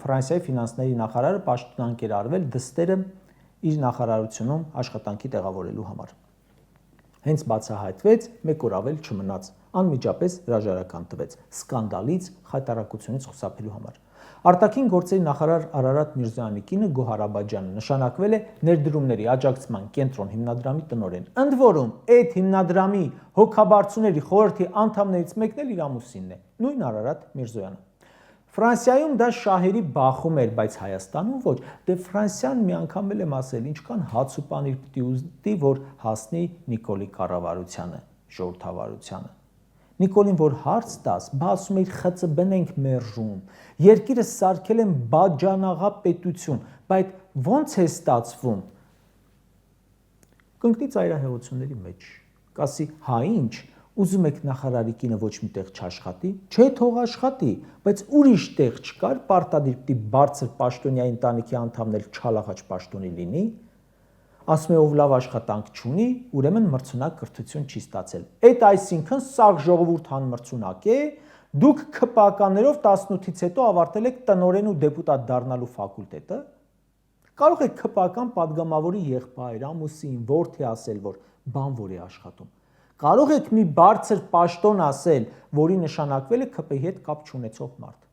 Ֆրանսիայի ֆինանսների նախարարը պաշտոնանկ էր արվել դստերը իր նախարարությունում աշխատանքի տեղավորելու համար։ Հենց բացահայտվեց, մեկ օր ավել չմնաց, անմիջապես հրաժարական տվեց սկանդալից խայտառակությունից խուսափելու համար։ Արտաքին գործերի նախարար Արարատ Միրզոյանի կինը Գոհար Աբաջյանը նշանակվել է ներդրումների աջակցման կենտրոն հիմնադրամի տնօրեն։ Ընդ որում, այդ հիմնադրամի հոգաբարձուների խորհրդի անդամներից մեկն էլ իր ամուսինն է, նույն Արարատ Միրզոյանը։ Ֆրանսիայում դա շահերի բախում էր, բայց Հայաստանում ոչ։ Դե Ֆրանսիան մի անգամ էլ եմ ասել, ինչքան հաց ու պանիր պիտի ուզի, որ հասնի Նիկոլի կառավարությանը, ժողովրդավարությանը։ Նիկոլին որ հարց տաս, բա ասում էր ԽՑԲ-ն ենք մերժում, երկիրը սարքել են բաջանաղա պետություն, բայց ո՞նց է ստացվում։ Կընկնի ծայրահեղությունների մեջ, կասի, հա ինչ, ուզում եք նախարարի կինը ոչ մի տեղ չաշխատի, չէ թող աշխատի, բայց ուրիշ տեղ չկար, պարտադիր պիտի բարձր պաշտոնյայի ընտանիքի անդամն էլ չալախաչ պաշտոնի լինի, ասում է ով լավ աշխատանք չունի, ուրեմն մրցունակ կրթություն չի ստացել։ Այդ այսինքն սաղ ժողովուրդ հանմրցունակ է, դուք ՔՊԱ-ականներով 18-ից հետո ավարտել եք տնօրեն ու դեպուտատ դառնալու ֆակուլտետը, կարող եք ՔՊԱ-ական падգամավորի եղբայր, ամուսին, որդի ասել, որ բանվոր է աշխատում։ Կարող եք մի բարձր պաշտոն ասել, որի նշանակվել է ՔՊ-ի հետ կապ չունեցող մարդ։